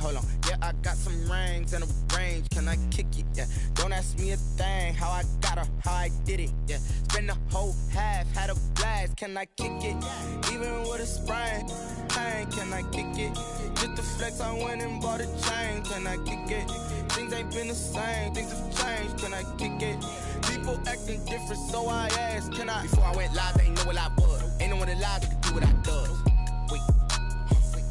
hold on. Yeah, I got some rings and a range, can I kick it? Yeah, don't ask me a thing, how I got her, how I did it. Yeah, spend the whole half, had a blast, can I kick it? Even with a sprain, pain, can I kick it? Just the flex, I went and bought a chain, can I kick it? Things ain't been the same, things have changed, can I kick it? People acting different, so I asked, can I? Before I went live, they ain't know what I was. Ain't no one alive that could do what I does. Wait,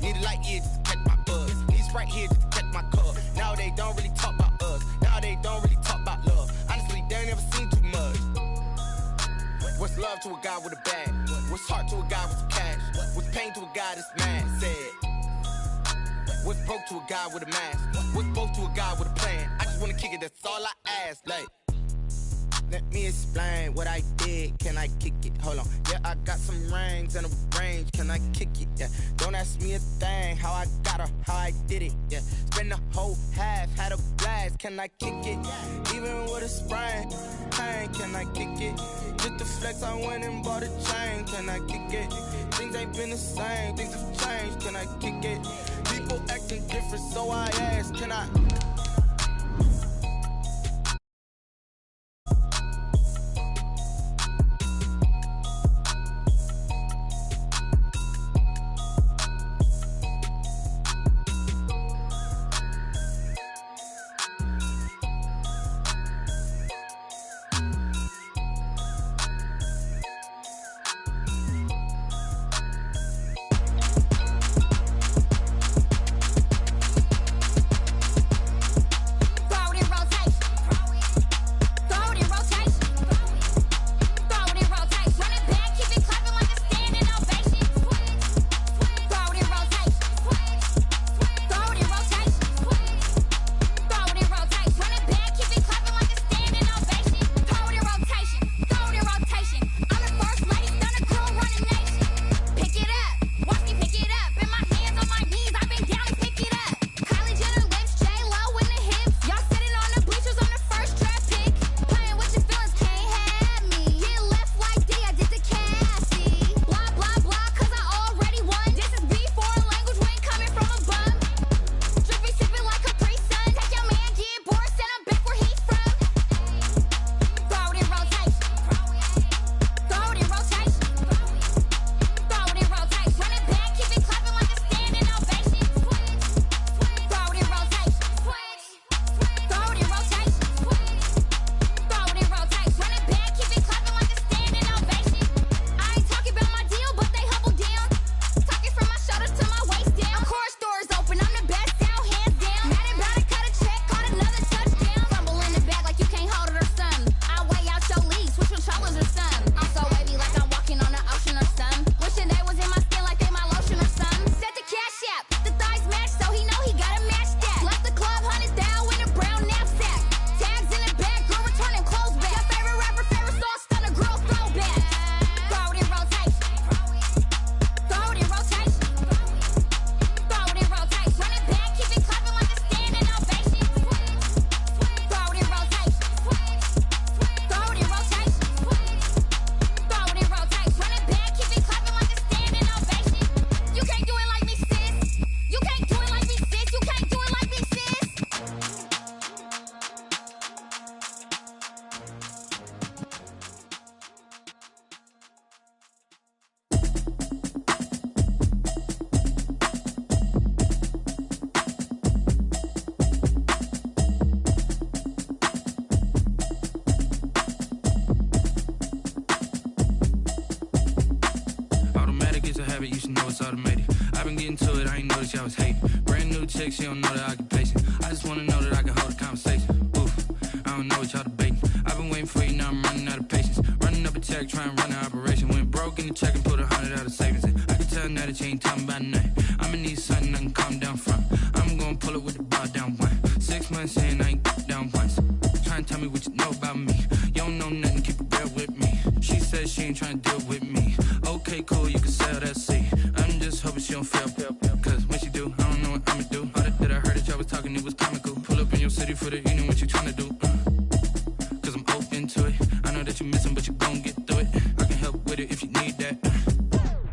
need a light here just to catch my buzz. Need Sprite here just to catch my cup. Now they don't really talk about us. Now they don't really talk about love. Honestly, they ain't never seen too much. What's love to a guy with a bag? What's heart to a guy with some cash? What's pain to a guy that's mad? Said. What's broke to a guy with a mask? What's both to a guy with a plan? I just wanna kick it, that's all I ask. Like, let me explain what I did, can I kick it? Hold on, yeah, I got some rings and a range, can I kick it? Yeah, don't ask me a thing, how I got her, how I did it. Yeah, spend the whole half, had a blast, can I kick it? Even with a sprain, pain, can I kick it? Just the flex, I went and bought a chain, can I kick it? Things ain't been the same, things have changed, can I kick it? People acting different, so I ask, can I? She don't know the occupation. I just wanna know that I can hold a conversation. Oof, I don't know what y'all debating. I've been waiting for you, now I'm running out of patience. Running up a check, trying to run an operation. Went broke in the check and put 100 out of savings in. I can tell now that you ain't talking about nothing. I'ma need something I can calm down from. I'm gonna pull it with the bar down one. 6 months in, I ain't down once. Trying to tell me what you know about me. You don't know nothing, keep it real with me. She said she ain't trying to deal with me. Okay, cool, you can sell that seat. I'm just hoping she don't fail. Cause when she do, I don't know what I'ma do. All that I heard that y'all was talking, it was comical. Pull up in your city for the evening, what you trying to do? Cause I'm open to it. I know that you're missing, but you gon' get through it. I can help with it if you need that.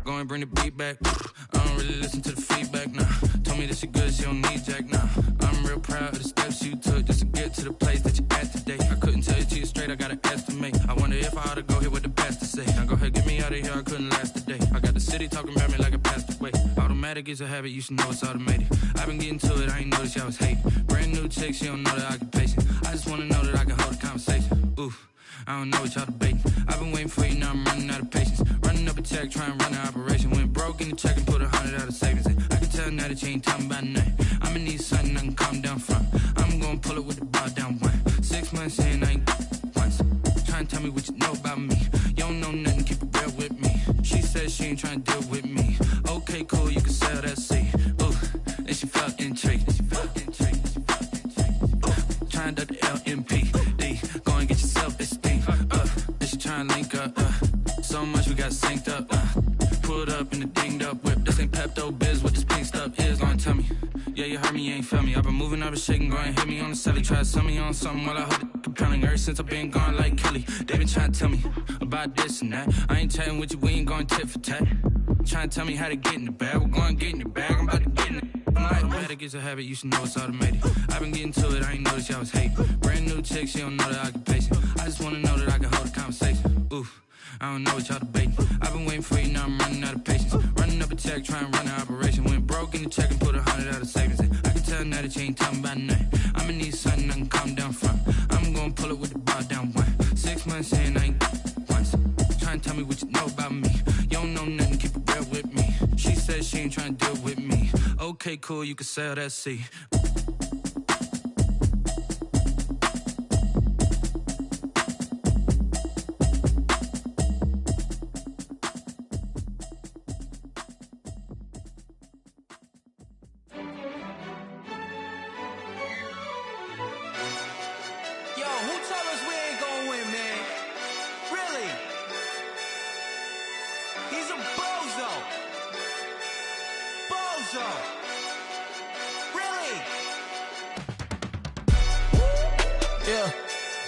Go and bring the beat back. I don't really listen to the feedback, nah. Told me that she good, she don't need Jack now. I'm real proud of the steps you took just to get to the place that you're at today. I couldn't tell you to you straight, I gotta estimate. I wonder if I ought to go here with the best to say. Now go ahead, get me out of here, I couldn't last a day. I got the city talking about me like I passed away. Automatic is a habit, you should know it's automated. I've been getting to it, I ain't noticed y'all was hating. Brand new chick, she don't know the occupation. I just wanna know that I can hold a conversation. Oof, I don't know what y'all debating. I've been waiting for you, now I'm running out of patience. Running up a check, trying to run an operation. Went broke in the check and put 100 out of savings in. I can tell now that you ain't talking about nothing. I'ma need something I can calm down from. I'm gonna pull it with the bar down one. 6 months in, I ain't once. Trying to tell me what you know about me. You don't know nothing, keep it real with me. She said she ain't trying to deal with me. Okay, cool, you can sell that seed. Ooh, and she felt intrigued. Trying to the LMPD. Go and get yourself esteem. And she trying to link up. So much we got synced up. Pulled up in the dinged up whip. This ain't Pepto Biz, what this pink stuff is. Long tell me. Yeah, you heard me, you ain't felt me. I've been moving, I've been shaking, go and hit me on the celly. Try to sell me on something while I hold it compelling. Ever since I've been gone like Kelly, they been trying to tell me about this and that. I ain't chatting with you, we ain't going tit for tat. Trying to tell me how to get in the bag. We're going to get in the bag, I'm about to get in it. Automatic is a habit, you should know it's automated. I've been getting to it, I ain't noticed y'all was hating. Brand new chick, she don't know the occupation. I just wanna know that I can hold a conversation. Oof, I don't know what y'all debating. I've been waiting for you, now I'm running out of patience. Running up a check, trying to run an operation. Went broke in the check and put 100 out of savings in. I can tell now that you ain't talking about nothing. I'ma need something I can calm down from. I'm gonna pull it with the bar down one. 6 months in, I ain't once. Trying to tell me what you know about me. You don't know nothing, keep it real with me. She said she ain't trying to deal with me. Okay, cool, you can sell that seed.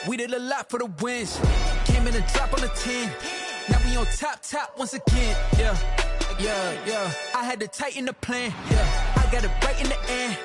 We did a lot for the wins. Came in a drop on the 10. Now we on top once again. Yeah. I had to tighten the plan. Yeah. I got it right in the end.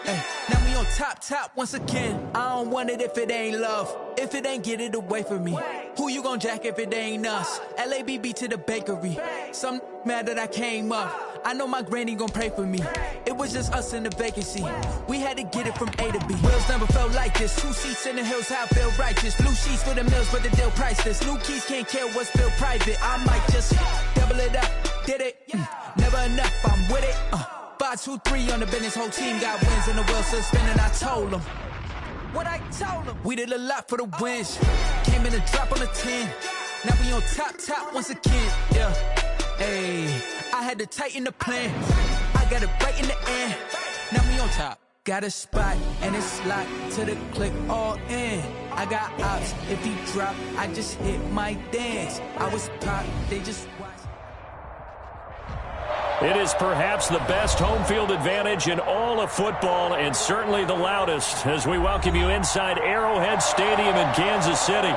Now we on top once again. I don't want it if it ain't love. If it ain't, get it away from me. Who you gon' jack if it ain't us? LABB to the bakery. Some mad that I came up. I know my granny gon' pray for me. It was just us in the vacancy. We had to get it from A to B. Wheels never felt like this. 2 seats in the hills, how I feel righteous. Blue sheets for the mills, but the deal priceless. New keys can't care what's still private. I might just double it up. Did it? Never enough, I'm with it. 5, 2, 3 on the business. Whole team got wins and the wheels still spinning. I told them what I told them. We did a lot for the wins. Came in a drop on the 10. Now we on top once again. Yeah. Hey, I had to tighten the plan. I got it right in the end. Now we on top. Got a spot and it's locked to the click all in. I got ops. If he drop, I just hit my dance. I was pop, they just watch. It is perhaps the best home field advantage in all of football, and certainly the loudest, as we welcome you inside Arrowhead Stadium in Kansas City.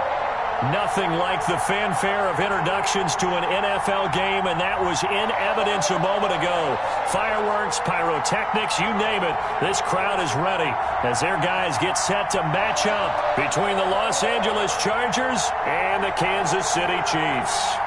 Nothing like the fanfare of introductions to an NFL game, and that was in evidence a moment ago. Fireworks, pyrotechnics, you name it. This crowd is ready as their guys get set to match up between the Los Angeles Chargers and the Kansas City Chiefs.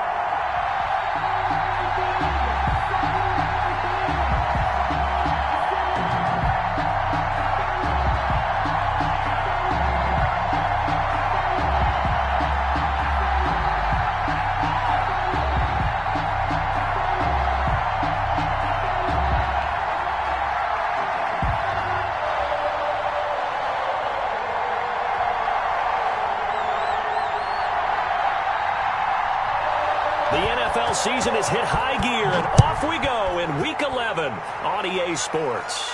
Season has hit high gear, and off we go in Week 11 on EA Sports.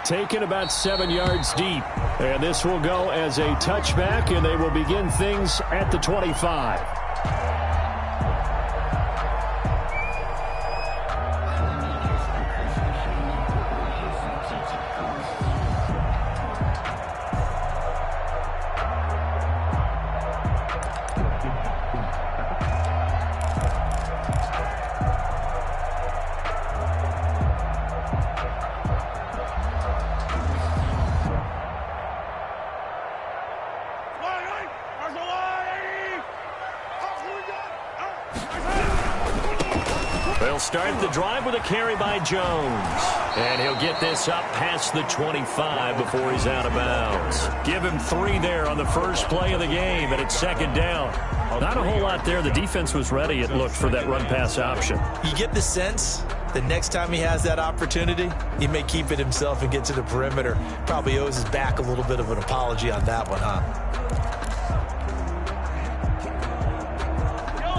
Taken about 7 yards deep, and this will go as a touchback, and they will begin things at the 25. They'll start the drive with a carry by Jones. And he'll get this up past the 25 before he's out of bounds. Give him 3 there on the first play of the game, and it's second down. Not a whole lot there. The defense was ready, it looked, for that run-pass option. You get the sense the next time he has that opportunity, he may keep it himself and get to the perimeter. Probably owes his back a little bit of an apology on that one, huh?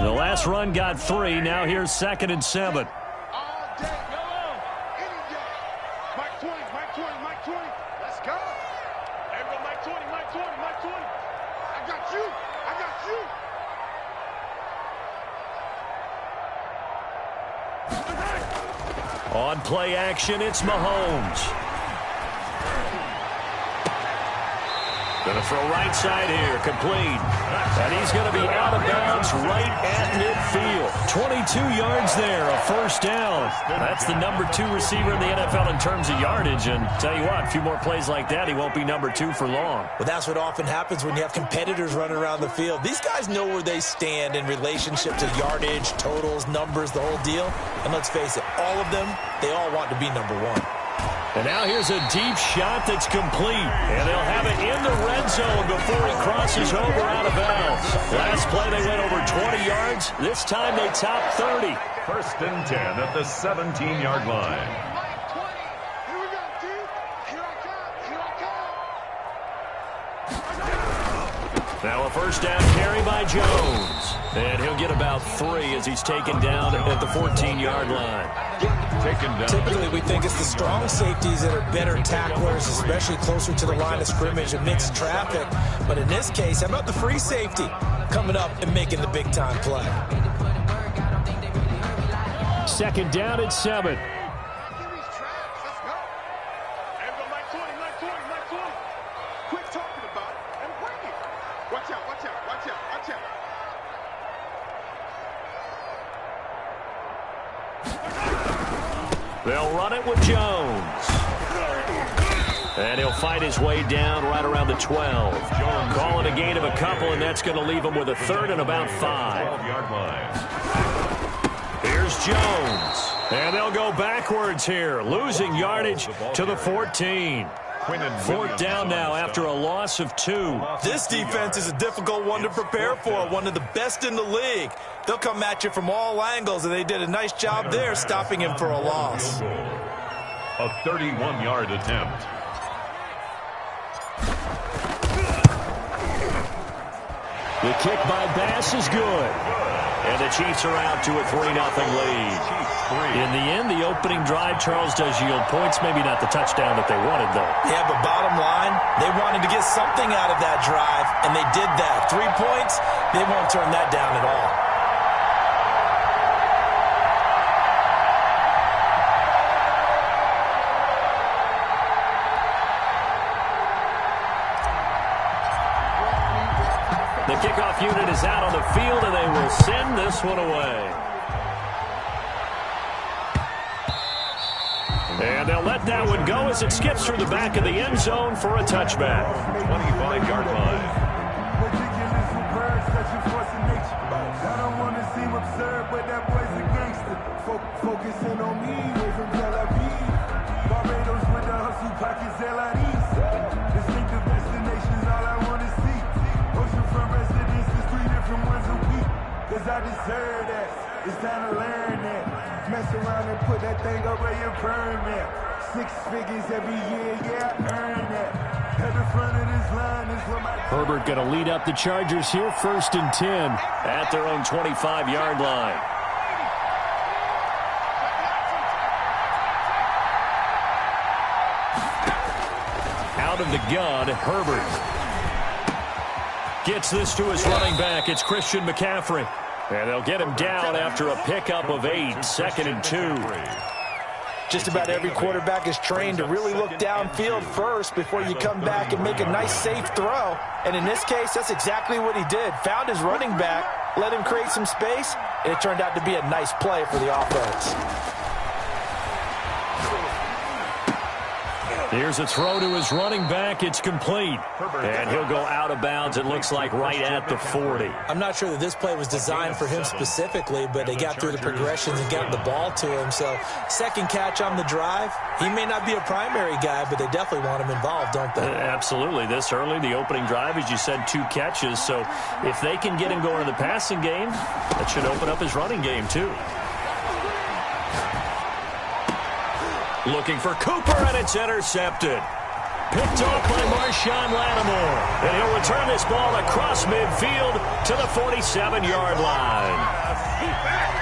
The last run got 3. Now here's 2nd and 7. On play action, it's Mahomes. Going to throw right side here, complete. And he's going to be out of bounds right at midfield. 22 yards there, a first down. That's the number 2 receiver in the NFL in terms of yardage. And tell you what, a few more plays like that, he won't be number 2 for long. Well, that's what often happens when you have competitors running around the field. These guys know where they stand in relationship to yardage, totals, numbers, the whole deal. And let's face it, all of them, they all want to be number 1. And now here's a deep shot that's complete. And they'll have it in the red zone before he crosses over out of bounds. Last play they went over 20 yards. This time they top 30. 1st and 10 at the 17-yard line. Now a first down carry by Jones. And he'll get about 3 as he's taken down at the 14-yard line. Typically, we think it's the strong safeties that are better tacklers, especially closer to the line of scrimmage amidst traffic. But in this case, how about the free safety coming up and making the big-time play? 2nd down at 7. They'll run it with Jones. And he'll fight his way down right around the 12. Calling a gain of a couple, and that's going to leave him with a 3rd and about 5. Here's Jones. And they'll go backwards here, losing yardage to the 14. 4th down now after a loss of 2. This defense is a difficult one to prepare for, one of the best in the league. They'll come at you from all angles, and they did a nice job there stopping him for a loss. A 31-yard attempt. The kick by Bass is good. And the Chiefs are out to a 3-0 lead. In the end, the opening drive, Charles, does yield points. Maybe not the touchdown that they wanted, though. Yeah, but bottom line, they wanted to get something out of that drive, and they did that. 3 points, they won't turn that down at all. The kickoff unit is out on the field, and they will send this one away. And they'll let that one go as it skips through the back of the end zone for a touchback. 25-yard line. I don't want to seem absurd, but that boy's a gangster. Focusing on me, way from Tel Aviv. Barbados with the hustle, pockets LIDs. Distinctive destinations, all I want to see. Oceanfront residences, 3 different ones a week. Cause I deserve that. It's time to learn that. Mess around and put that thing over your permit. 6 figures every year, yeah, I earn that. At the front of this line is where my... Herbert going to lead up the Chargers here, 1st and 10. At their own 25-yard line. Out of the gun, Herbert. Gets this to his running back. It's Christian McCaffrey. And they'll get him down after a pickup of 8, 2nd and 2. Just about every quarterback is trained to really look downfield first before you come back and make a nice, safe throw. And in this case, that's exactly what he did. Found his running back, let him create some space, and it turned out to be a nice play for the offense. Here's a throw to his running back. It's complete. And he'll go out of bounds, it looks like, right at the 40. I'm not sure that this play was designed for him specifically, but they got through the progressions and got the ball to him. So second catch on the drive. He may not be a primary guy, but they definitely want him involved, don't they? Absolutely. This early, the opening drive, as you said, 2 catches. So if they can get him going in the passing game, that should open up his running game too. Looking for Cooper, and it's intercepted. Picked off by Marshawn Lattimore. And he'll return this ball across midfield to the 47-yard line.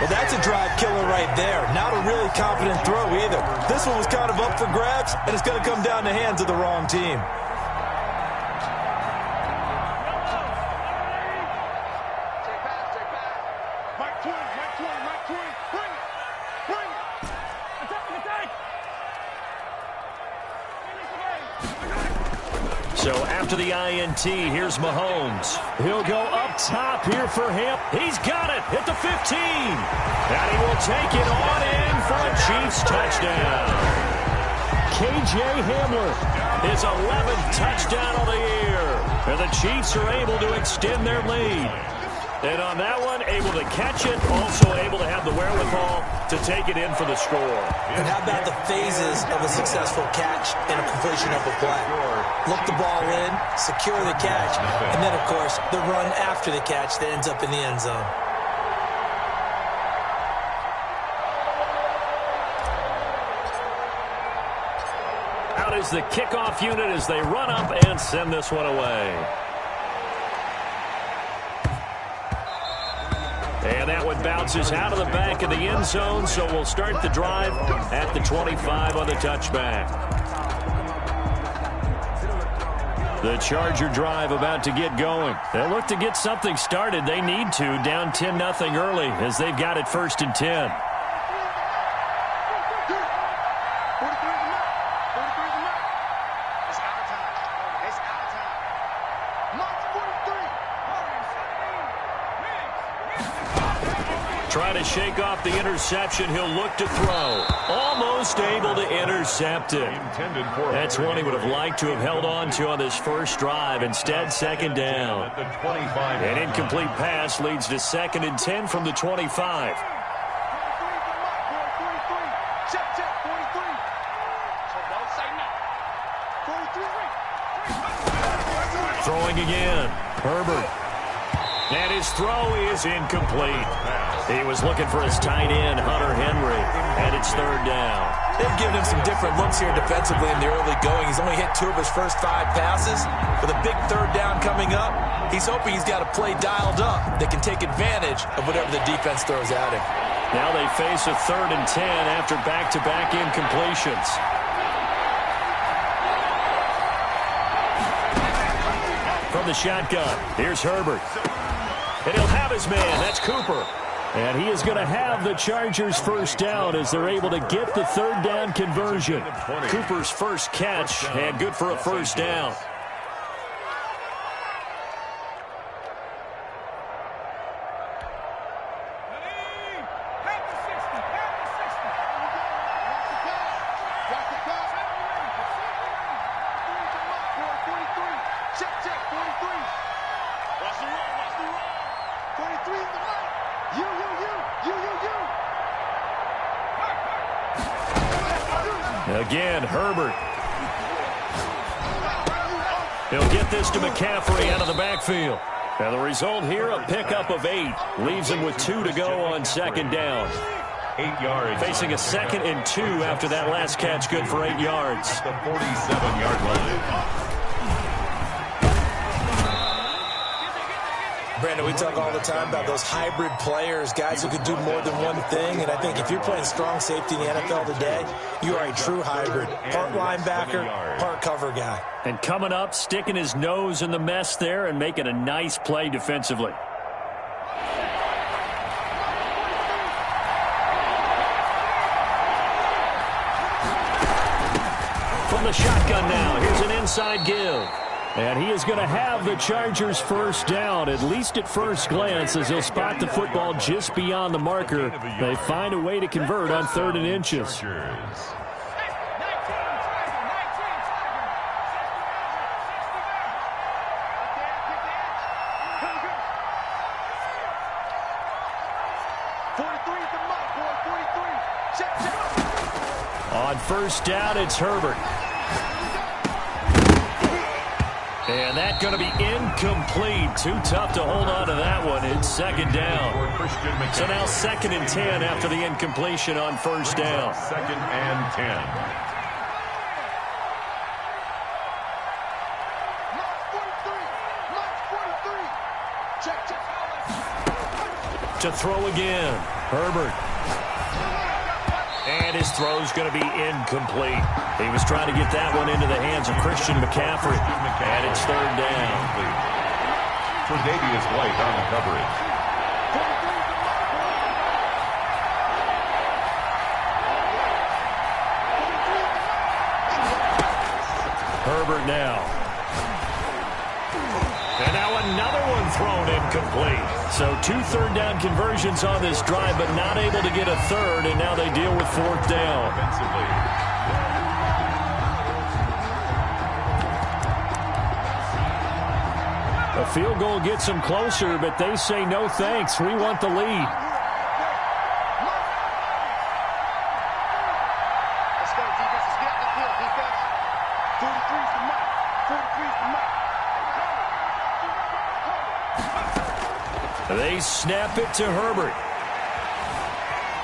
Well, that's a drive killer right there. Not a really confident throw either. This one was kind of up for grabs, and it's going to come down the hands of the wrong team. So after the INT, here's Mahomes. He'll go up top here for him. He's got it at the 15. And he will take it on in for a Chiefs touchdown. KJ Hamler, his 11th touchdown of the year. And the Chiefs are able to extend their lead. And on that one, able to catch it, also able to have the wherewithal to take it in for the score. And how about the phases of a successful catch and a completion of a play? Look the ball in, secure the catch, and then, of course, the run after the catch that ends up in the end zone. Out is the kickoff unit as they run up and send this one away. And that one bounces out of the back of the end zone, so we'll start the drive at the 25 on the touchback. The Charger drive about to get going. They look to get something started. They need to, down 10-0 early as they've got it 1st and 10. Trying to shake off the interception. He'll look to throw. Almost able to intercept it. That's one he would have liked to have held on to on this first drive. Instead, 2nd down. An incomplete pass leads to 2nd and 10 from the 25. Throwing again. Herbert. And his throw is incomplete. He was looking for his tight end, Hunter Henry, and it's 3rd down. They've given him some different looks here defensively in the early going. He's only hit 2 of his first 5 passes. With a big 3rd down coming up, he's hoping he's got a play dialed up that can take advantage of whatever the defense throws at him. Now they face a 3rd and 10 after back-to-back incompletions. From the shotgun, here's Herbert. And he'll have his man. That's Cooper. And he is going to have the Chargers 1st down as they're able to get the 3rd down conversion. Cooper's first catch and good for a 1st down. Again, Herbert. He'll get this to McCaffrey out of the backfield. And the result here, a pickup of 8. Leaves him with 2 to go on 2nd down. 8 yards. Facing a 2nd and 2 after that last catch, good for 8 yards. The 47-yard line. Brandon, we talk all the time about those hybrid players, guys who can do more than one thing. And I think if you're playing strong safety in the NFL today, you are a true hybrid. Part linebacker, part cover guy. And coming up, sticking his nose in the mess there and making a nice play defensively. From the shotgun now, here's an inside give. And he is going to have the Chargers 1st down, at least at first glance, as he'll spot the football just beyond the marker. They find a way to convert on 3rd and inches. On first down, it's Herbert. And that's going to be incomplete. Too tough to hold on to that one. It's second down. So now 2nd and 10 after the incompletion on first down. 2nd and 10. To throw again, Herbert. And his throw's going to be incomplete. He was trying to get that one into the hands of Christian McCaffrey. And it's 3rd down. Tre'Davious White on the coverage. Herbert now. And now another one thrown incomplete. So 2 third-down conversions on this drive, but not able to get a third, and now they deal with 4th down. A field goal gets them closer, but they say no thanks. We want the lead. Let's go, defense. Let's get the field, defense. 43's the mark. 43's the mark. They snap it to Herbert.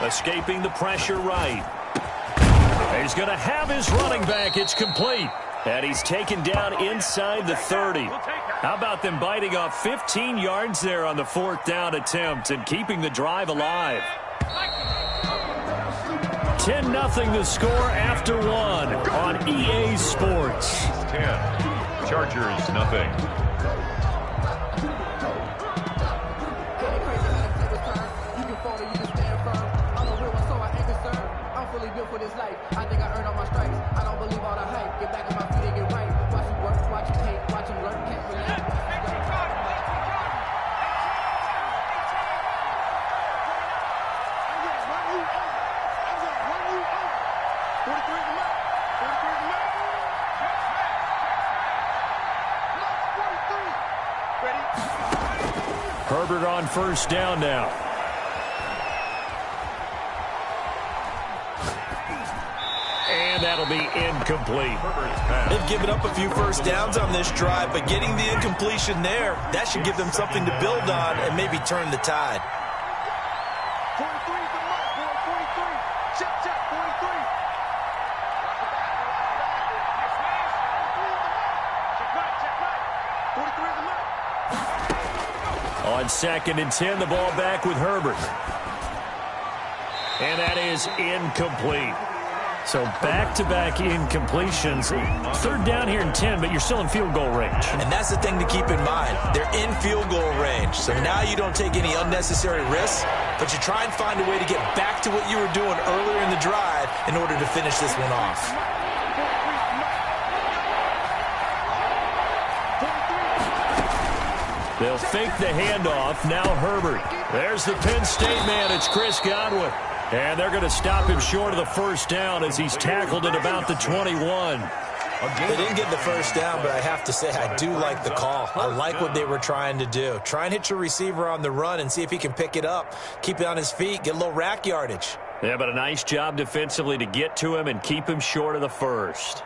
Escaping the pressure right. He's going to have his running back. It's complete. And he's taken down inside the 30. How about them biting off 15 yards there on the 4th down attempt and keeping the drive alive? 10-0 the score after 1 on EA Sports. 10. Chargers, nothing. For this life, I think I earned all my stripes. I don't believe all the hype. Get back on my feet and get right. Watch him work, watch him hate, watch him learn. Can't relate. Herbert on first down now. And that'll be incomplete. They've given up a few first downs on this drive, but getting the incompletion there, that should give them something to build on and maybe turn the tide. 43's the mark, boy. 43. Check, check, 43. Check right. 43's the mark. On 2nd and 10, the ball back with Herbert. And that is incomplete. So back-to-back incompletions. 3rd down here in 10, but you're still in field goal range. And that's the thing to keep in mind. They're in field goal range. So now you don't take any unnecessary risks, but you try and find a way to get back to what you were doing earlier in the drive in order to finish this one off. They'll fake the handoff. Now Herbert. There's the Penn State man. It's Chris Godwin. And they're going to stop him short of the first down as he's tackled at about the 21. They didn't get the first down, but I have to say I do like the call. I like what they were trying to do. Try and hit your receiver on the run and see if he can pick it up. Keep it on his feet, get a little rack yardage. Yeah, but a nice job defensively to get to him and keep him short of the first.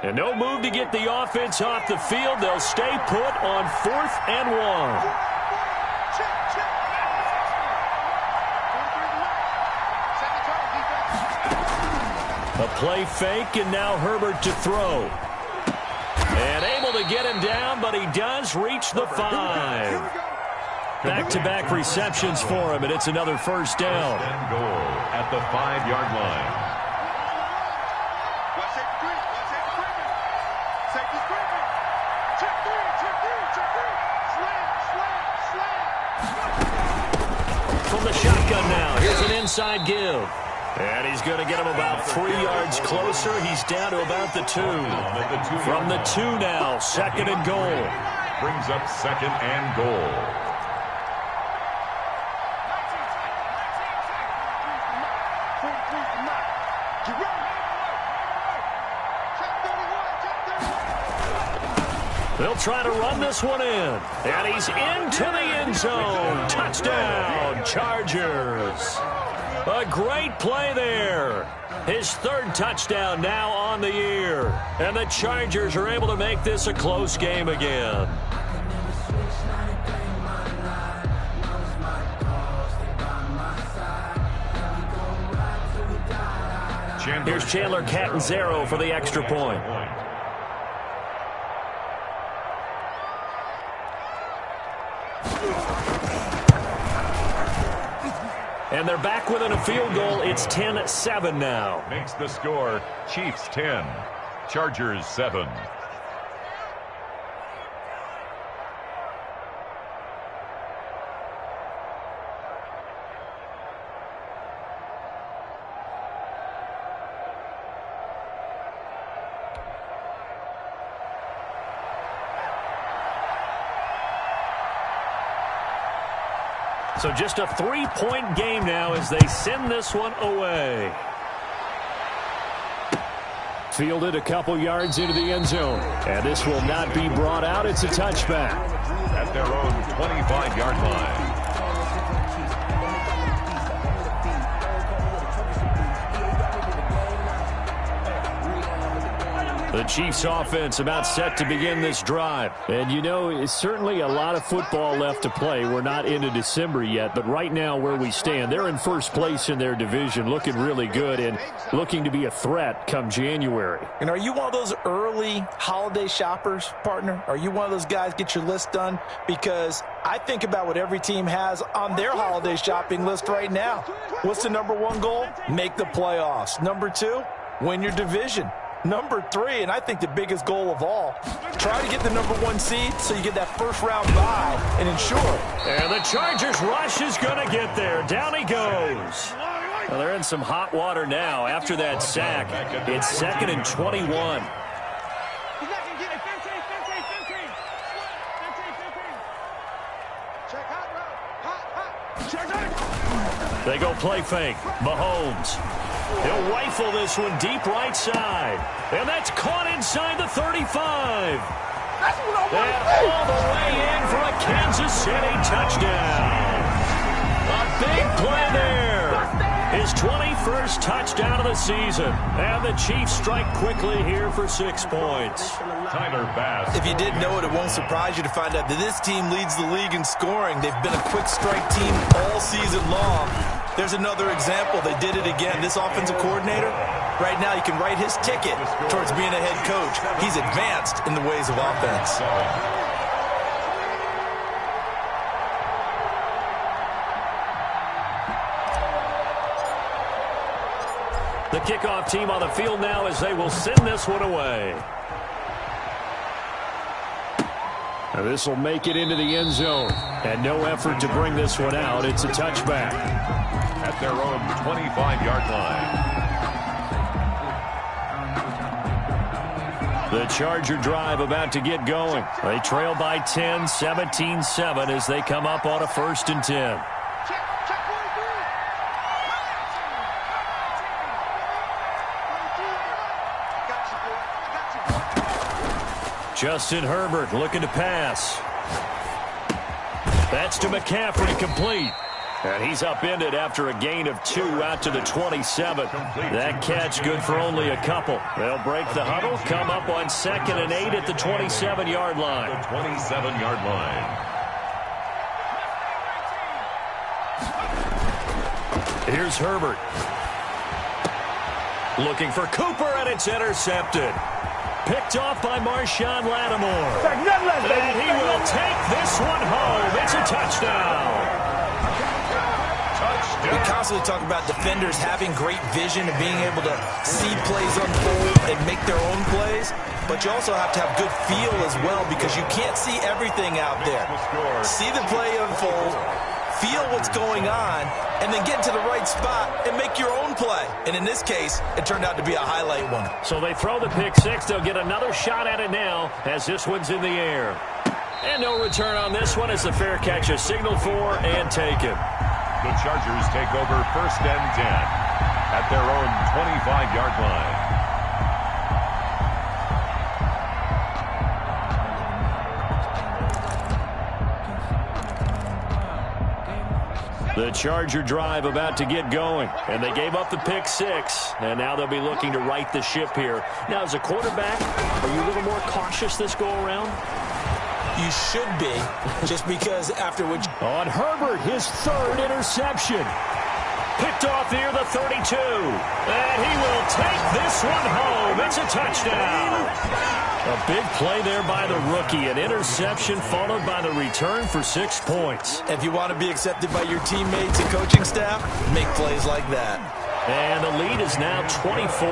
And no move to get the offense off the field. They'll stay put on 4th and 1. A play fake, and now Herbert to throw. And able to get him down, but he does reach the 5. Back-to-back receptions for him, and it's another first down. First and goal at the 5-yard line. From the shotgun now, here's an inside give. And he's going to get him about 3 yards closer. He's down to about the 2. From the 2 now, 2nd and goal. Brings up 2nd and goal. They'll try to run this one in. And he's into the end zone. Touchdown, Chargers. A great play there. His third touchdown now on the year. And the Chargers are able to make this a close game again. Here's Chandler Catanzaro for the extra point. And they're back within a field goal. It's 10-7 now. Makes the score Chiefs 10, Chargers 7. So just a 3-point game now as they send this one away. Fielded a couple yards into the end zone. And this will not be brought out. It's a touchback. At their own 25-yard line. The Chiefs offense about set to begin this drive. And you know, it's certainly a lot of football left to play. We're not into December yet, but right now where we stand, they're in first place in their division, looking really good and looking to be a threat come January. And are you one of those early holiday shoppers, partner? Are you one of those guys get your list done? Because I think about what every team has on their holiday shopping list right now. What's the number one goal? Make the playoffs. Number two, win your division. Number three, and I think the biggest goal of all, try to get the number one seed so you get that first round bye and ensure. And the Chargers rush is going to get there. Down he goes. Well, they're in some hot water now after that sack. It's 2nd and 21. They go play fake. Mahomes. He'll rifle this one deep right side. And that's caught inside the 35. And all the way in for a Kansas City touchdown. A big play there. His 21st touchdown of the season. And the Chiefs strike quickly here for 6 points. Tyler Bass. If you didn't know it, it won't surprise you to find out that this team leads the league in scoring. They've been a quick strike team all season long. There's another example. They did it again. This offensive coordinator, right now, you can write his ticket towards being a head coach. He's advanced in the ways of offense. The kickoff team on the field now as they will send this one away. Now this will make it into the end zone. And no effort to bring this one out. It's a touchback. At their own 25-yard line. The Charger drive about to get going. They trail by 10, 17-7 as they come up on a 1st and 10. Justin Herbert looking to pass. That's to McCaffrey, complete. And he's upended after a gain of 2 out to the 27. That catch good for only a couple. They'll break the huddle, come up on 2nd and 8 at the 27-yard line. The 27-yard line. Here's Herbert. Looking for Cooper, and it's intercepted. Picked off by Marshawn Lattimore. And he will take this one home. It's a touchdown. We constantly talk about defenders having great vision and being able to see plays unfold and make their own plays. But you also have to have good feel as well because you can't see everything out there. See the play unfold, feel what's going on, and then get to the right spot and make your own play. And in this case, it turned out to be a highlight one. So they throw the pick six. They'll get another shot at it now as this one's in the air. And no return on this one as the fair catch is signaled for and taken. The Chargers take over 1st and 10 at their own 25-yard line. The Charger drive about to get going, and they gave up the pick six, and now they'll be looking to right the ship here. Now, as a quarterback, are you a little more cautious this go-around? You should be, just because after which... On Herbert, his third interception. Picked off near the 32, and he will take this one home. It's a touchdown. A big play there by the rookie. An interception followed by the return for 6 points. If you want to be accepted by your teammates and coaching staff, make plays like that. And the lead is now 24.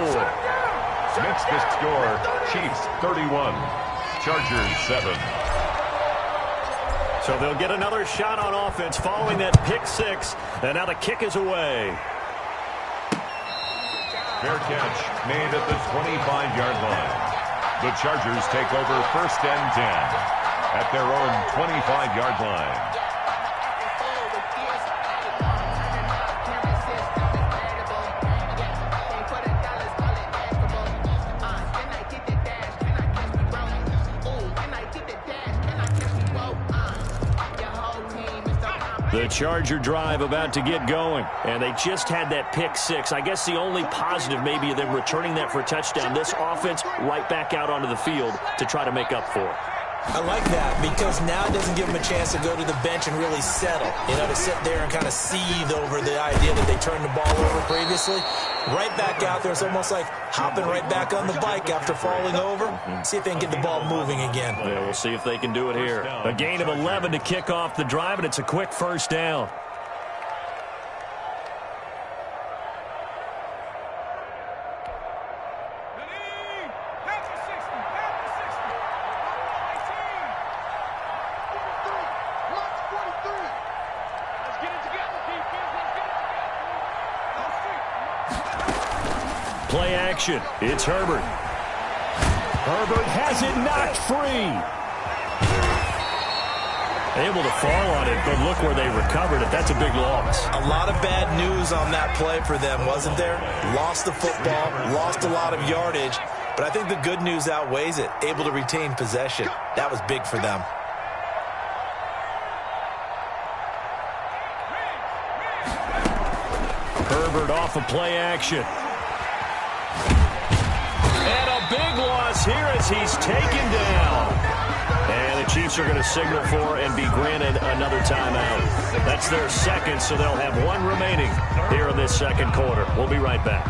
Makes the score Chiefs 31, Chargers 7. So they'll get another shot on offense following that pick six, and now the kick is away. Fair catch made at the 25-yard line. The Chargers take over 1st and 10 at their own 25-yard line. The Charger drive about to get going, and they just had that pick six. I guess the only positive maybe of them returning that for a touchdown. This offense right back out onto the field to try to make up for it. I like that because now it doesn't give them a chance to go to the bench and really settle. You know, to sit there and kind of seethe over the idea that they turned the ball over previously. Right back out there. It's almost like hopping right back on the bike after falling over. See if they can get the ball moving again. Yeah, we'll see if they can do it here. A gain of 11 to kick off the drive, and it's a quick first down. Play action. It's Herbert. Herbert has it knocked free. Able to fall on it, but look where they recovered it. That's a big loss. A lot of bad news on that play for them, wasn't there? Lost the football, lost a lot of yardage, but I think the good news outweighs it. Able to retain possession. That was big for them. Herbert off of play action. And a big loss here as he's taken down. And the Chiefs are going to signal for and be granted another timeout. That's their second, so they'll have one remaining here in this second quarter. We'll be right back.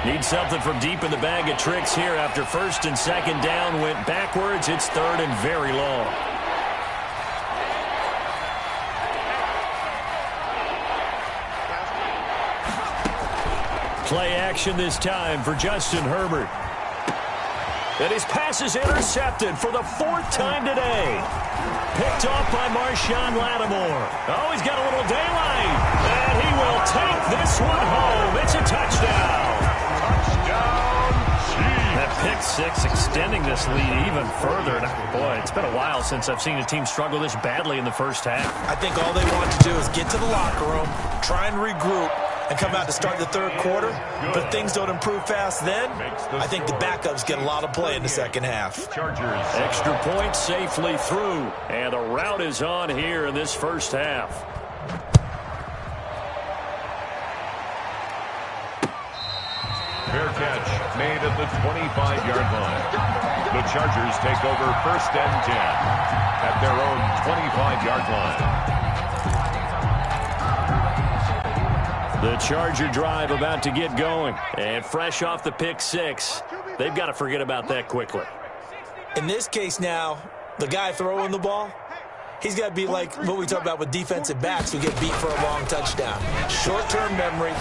Need something from deep in the bag of tricks here after 1st and 2nd down went backwards. It's 3rd and very long. Play action this time for Justin Herbert. And his pass is intercepted for the 4th time today. Picked off by Marshawn Lattimore. Oh, he's got a little daylight. And he will take this one home. It's a touchdown. That pick six extending this lead even further. And boy, it's been a while since I've seen a team struggle this badly in the first half. I think all they want to do is get to the locker room, try and regroup, and come out to start the 3rd quarter. But if things don't improve fast then, I think the backups get a lot of play in the 2nd half. Extra point safely through. And the route is on here in this 1st half. Fair catch made at the 25-yard line. The Chargers take over 1st and 10 at their own 25-yard line. The Charger drive about to get going. And fresh off the pick six, they've got to forget about that quickly. In this case now, the guy throwing the ball, he's got to be like what we talk about with defensive backs who get beat for a long touchdown. Short-term memory,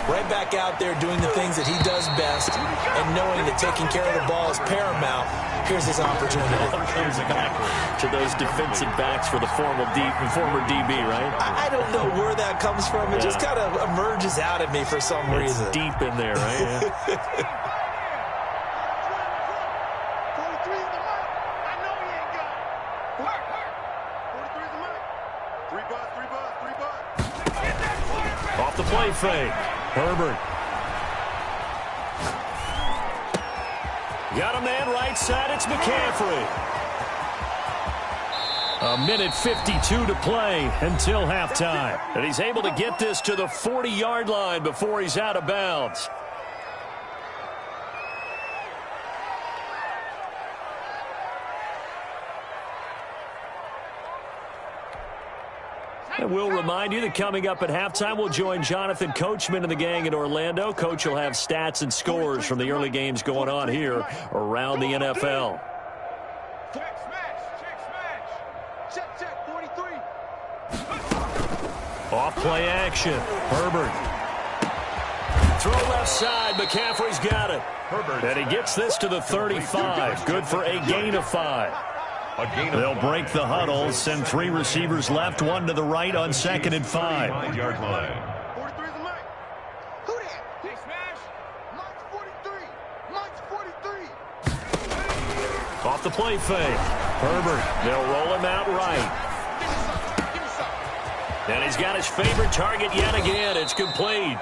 right back out there doing the things that he does best, and knowing that taking care of the ball is paramount. Here's his opportunity. Comes back to those defensive backs for the former DB, right? I don't know where that comes from. It just kind of emerges out of me for some reason. It's deep in there, right? Yeah. Off the play fake. Herbert. Got a man right side. It's McCaffrey. A minute 52 to play until halftime. And he's able to get this to the 40-yard line before he's out of bounds. And we'll remind you that coming up at halftime, we'll join Jonathan Coachman and the gang in Orlando. Coach will have stats and scores from the early games going on here around the NFL. Check smash. Check 43. Off play action. Herbert. Throw left side. McCaffrey's got it. And he gets this to the 35. Good for a gain of 5. They'll break the huddle, send 3 receivers left, 1 to the right on 2nd and 5. 5-yard line. 43 is the mic. Who that? Big smash. Mike's 43. Mike's 43. Off the play fake. Herbert. They'll roll him out right. Give me some. And he's got his favorite target yet again. It's complete.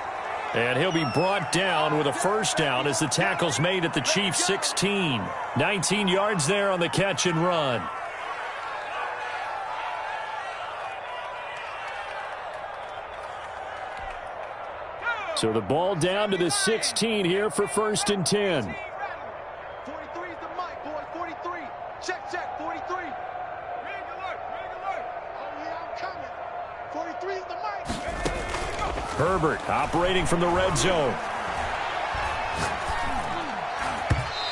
And he'll be brought down with a first down as the tackle's made at the Chiefs' 16. 19 yards there on the catch and run. So the ball down to the 16 here for 1st and 10. 43 is the mic, boys. 43. Check. 43. Ring alert. Oh, yeah, I'm coming. 43 is the mic. Herbert operating from the red zone.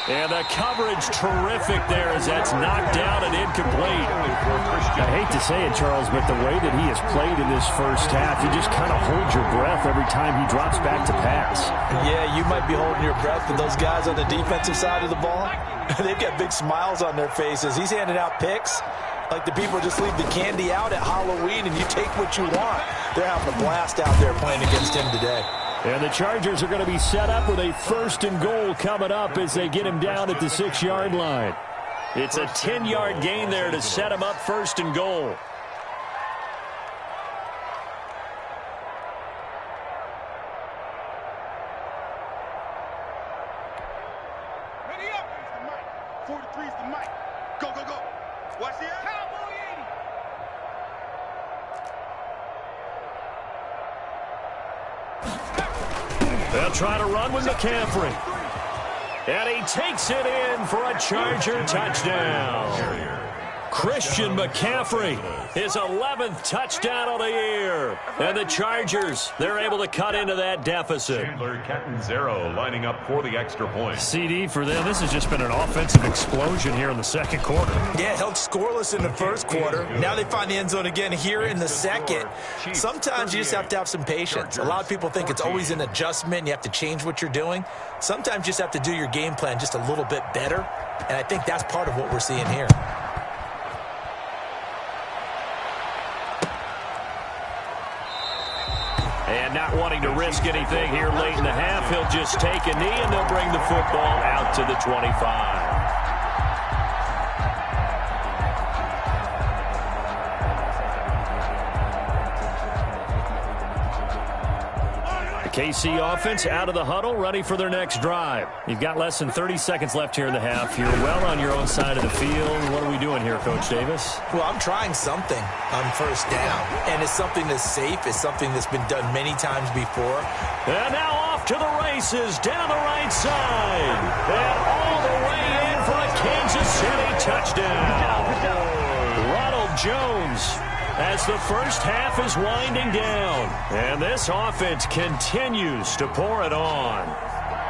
And the coverage terrific there as that's knocked down and incomplete. I hate to say it, Charles, but the way that he has played in this first half, you just kind of hold your breath every time he drops back to pass. Yeah, you might be holding your breath, but those guys on the defensive side of the ball, they've got big smiles on their faces. He's handing out picks like the people just leave the candy out at Halloween and you take what you want. They're having a blast out there playing against him today. And the Chargers are going to be set up with a 1st and goal coming up as they get him down at the 6-yard line. It's a 10-yard gain there to set him up 1st and goal. Ready up. 43 is the mic. Go. Watch the Cowboy 80. They'll try to run with McCaffrey. And he takes it in for a Charger touchdown. Christian McCaffrey, his 11th touchdown of the year. And the Chargers, they're able to cut into that deficit. Chandler Catanzaro lining up for the extra point. CD for them. This has just been an offensive explosion here in the 2nd quarter. Yeah, held scoreless in the 1st quarter. Now they find the end zone again here in the 2nd. Sometimes you just have to have some patience. A lot of people think it's always an adjustment. You have to change what you're doing. Sometimes you just have to do your game plan just a little bit better. And I think that's part of what we're seeing here. And not wanting to risk anything here late in the half, he'll just take a knee and they'll bring the football out to the 25. The KC offense out of the huddle, ready for their next drive. You've got less than 30 seconds left here in the half. You're well on your own side of the field. What are we doing here, Coach Davis? Well, I'm trying something on 1st down, and it's something that's safe. It's something that's been done many times before. And now off to the races down the right side. And all the way in for a Kansas City touchdown. Ronald Jones as the first half is winding down. And this offense continues to pour it on.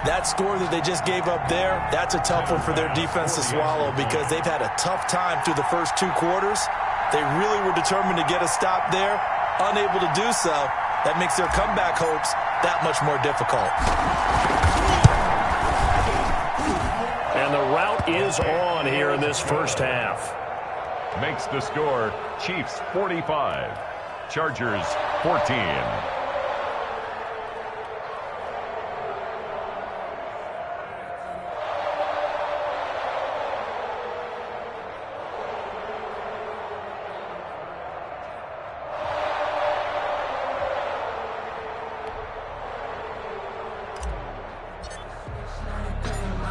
That score that they just gave up there, that's a tough one for their defense to swallow because they've had a tough time through the first 2 quarters. They really were determined to get a stop there, unable to do so. That makes their comeback hopes that much more difficult. And the route is on here in this first half. Makes the score Chiefs 45, Chargers 14.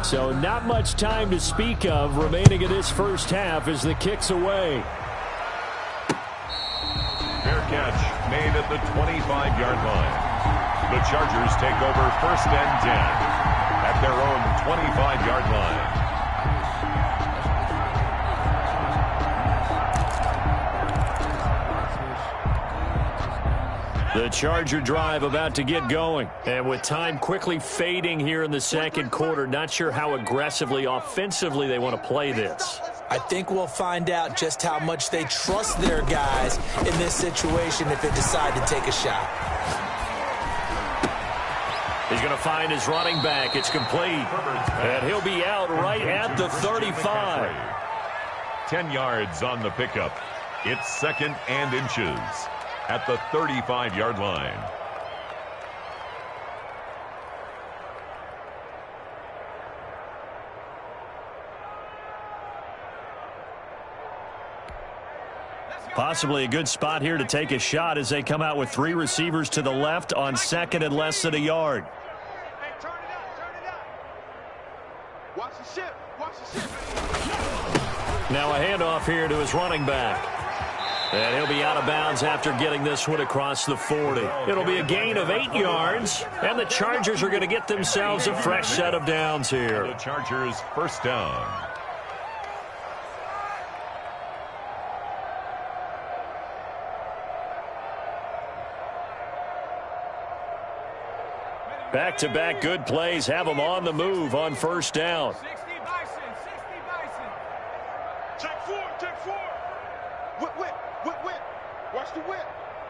So not much time to speak of remaining in this first half as the kick's away. Fair catch made at the 25-yard line. The Chargers take over 1st and 10 at their own 25-yard line. The Charger drive about to get going. And with time quickly fading here in the second quarter, not sure how aggressively, offensively they want to play this. I think we'll find out just how much they trust their guys in this situation if they decide to take a shot. He's going to find his running back. It's complete. And he'll be out right at the 35. 10 yards on the pickup. It's 2nd and inches at the 35-yard line. Possibly a good spot here to take a shot as they come out with 3 receivers to the left on 2nd and less than a yard. Hey, turn it up. Watch the ship. Now a handoff here to his running back. And he'll be out of bounds after getting this one across the 40. It'll be a gain of 8 yards, and the Chargers are going to get themselves a fresh set of downs here. The Chargers 1st down. Back-to-back good plays have them on the move on 1st down. 60 Bison. Take 4. Whip. Watch the whip.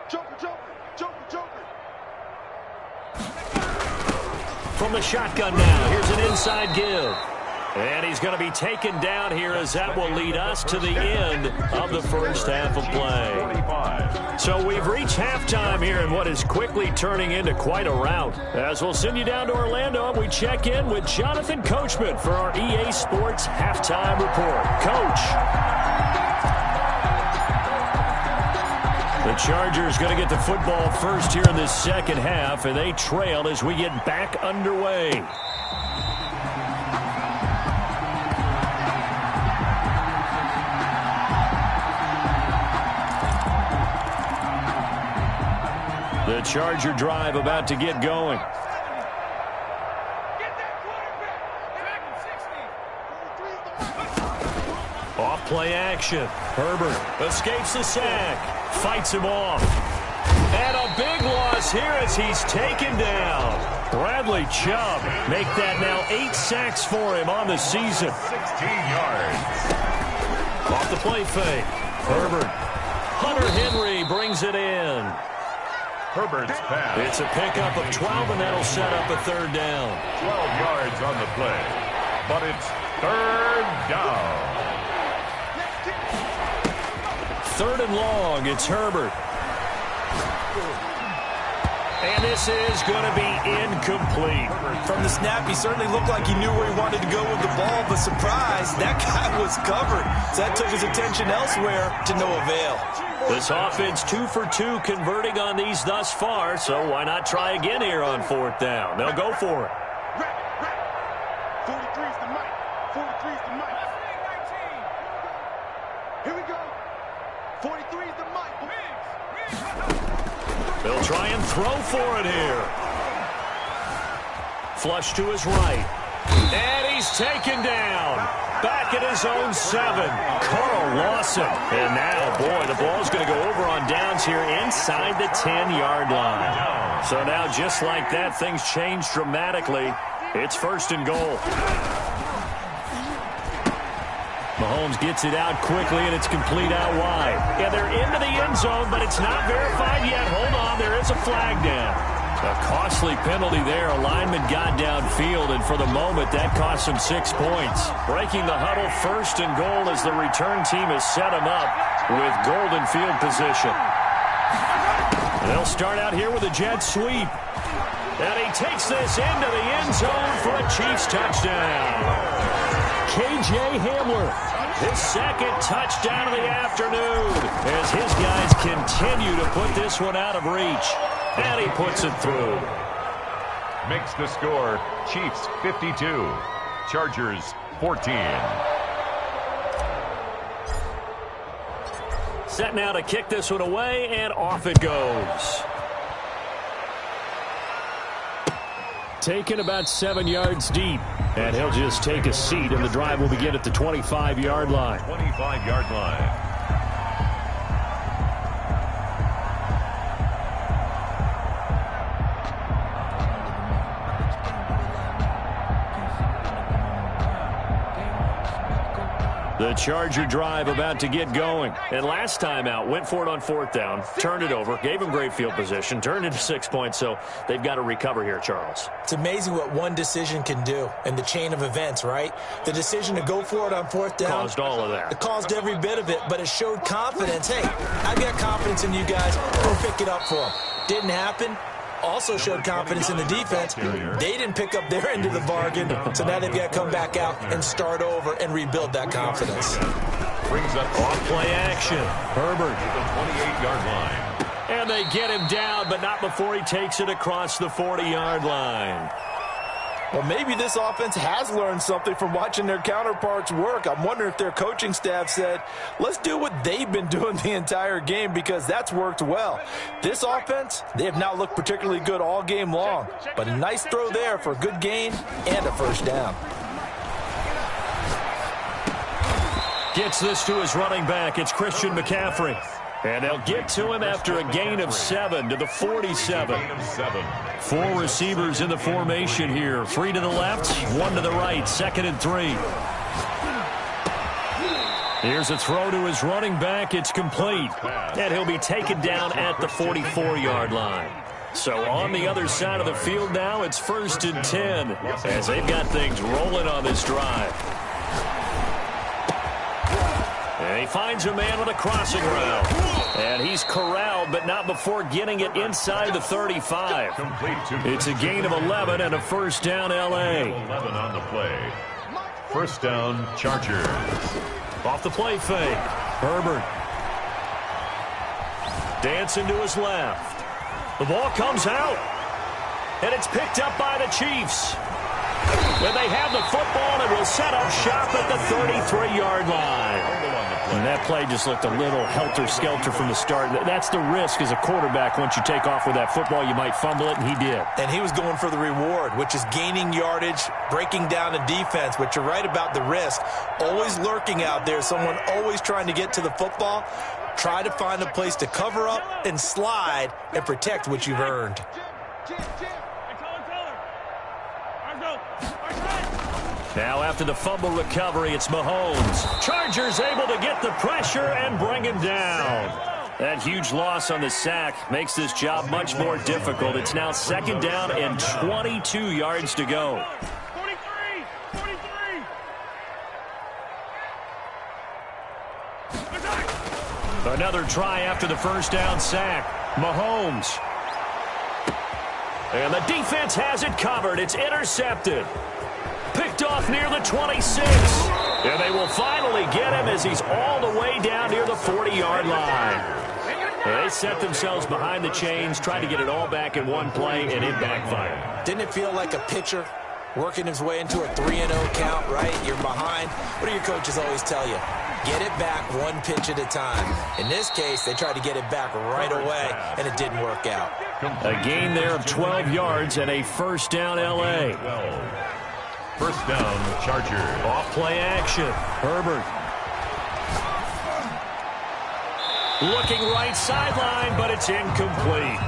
Joker. From the shotgun now, here's an inside give. And he's going to be taken down here as that will lead us to the end of the first half of play. So we've reached halftime here in what is quickly turning into quite a rout. As we'll send you down to Orlando, we check in with Jonathan Coachman for our EA Sports Halftime Report. Coach. The Chargers going to get the football first here in this second half, and they trail as we get back underway. The Charger drive about to get going. Off play action. Herbert escapes the sack. Fights him off. And a big loss here as he's taken down. Bradley Chubb make that now 8 sacks for him on the season. 16 yards. Off the play fake. Herbert. Hunter Henry brings it in. Herbert's pass. It's a pickup of 12, and that'll set up a 3rd down. 12 yards on the play. But it's 3rd down. 3rd and long. It's Herbert. And this is going to be incomplete. From the snap, he certainly looked like he knew where he wanted to go with the ball, but surprise, that guy was covered. So that took his attention elsewhere to no avail. This offense 2 for 2 converting on these thus far, so why not try again here on 4th down? They'll go for it. 43's the mic. Here we go. 43's the mic. They'll try and throw for it here. Flush to his right. And he's taken down. Back at his own 7. Carl Lawson. And now, boy, the ball's going to go over on downs here inside the 10-yard line. So now, just like that, things change dramatically. It's 1st and goal. Mahomes gets it out quickly, and it's complete out wide. Yeah, they're into the end zone, but it's not verified yet. Hold on, there is a flag down. A costly penalty there. A lineman got downfield, and for the moment, that cost him 6 points. Breaking the huddle, 1st and goal as the return team has set him up with golden field position. They'll start out here with a jet sweep. And he takes this into the end zone for a Chiefs touchdown. K.J. Hamler, his 2nd touchdown of the afternoon as his guys continue to put this one out of reach. And he puts it through. Makes the score Chiefs 52, Chargers 14. Set now to kick this one away, and off it goes. Taken about 7 yards deep, and he'll just take a seat, and the drive will begin at the 25-yard line. 25-yard line. The Charger drive about to get going. And last time out, went for it on 4th down, turned it over, gave him great field position, turned it to 6 points, so they've got to recover here, Charles. It's amazing what one decision can do in the chain of events, right? The decision to go for it on 4th down. Caused all of that. It caused every bit of it, but it showed confidence. Hey, I've got confidence in you guys. Go pick it up for them. Didn't happen. Also showed confidence in the defense. They didn't pick up their end of the bargain, so now they've got to come back out and start over and rebuild that confidence. Brings up on play action. Herbert to the 28-yard line. And they get him down, but not before he takes it across the 40-yard line. Well, maybe this offense has learned something from watching their counterparts work. I'm wondering if their coaching staff said, let's do what they've been doing the entire game, because that's worked well. This offense, they have not looked particularly good all game long, but a nice throw there for a good gain and a first down. Gets this to his running back. It's Christian McCaffrey. And they'll get to him after a gain of 7 to the 47. 4 receivers in the formation here. 3 to the left, 1 to the right. 2nd and 3. Here's a throw to his running back. It's complete. And he'll be taken down at the 44-yard line. So on the other side of the field now, it's 1st and 10 as they've got things rolling on this drive. And he finds a man with a crossing route. And he's corralled, but not before getting it inside the 35. It's a gain of 11 and a first down, L.A. 11 on the play. First down, Chargers. Off the play fake. Herbert. Dancing to his left. The ball comes out. And it's picked up by the Chiefs. And they have the football and will set up shop at the 33-yard line. And that play just looked a little helter-skelter from the start. That's the risk as a quarterback. Once you take off with that football, you might fumble it, and he did. And he was going for the reward, which is gaining yardage, breaking down a defense. But you're right about the risk. Always lurking out there, someone always trying to get to the football. Try to find a place to cover up and slide and protect what you've earned. Now after the fumble recovery, it's Mahomes. Chargers able to get the pressure and bring him down. That huge loss on the sack makes this job much more difficult. It's now 2nd down and 22 yards to go. 43. Another try after the first down sack. Mahomes. And the defense has it covered. It's intercepted. Picked off near the 26. And they will finally get him as he's all the way down near the 40-yard line. And they set themselves behind the chains, tried to get it all back in one play, and it backfired. Didn't it feel like a pitcher working his way into a 3-0 count, right? You're behind. What do your coaches always tell you? Get it back one pitch at a time. In this case, they tried to get it back right away, and it didn't work out. A gain there of 12 yards and a first down, L.A. First down, Chargers. Off play action. Herbert. Looking right sideline, but it's incomplete.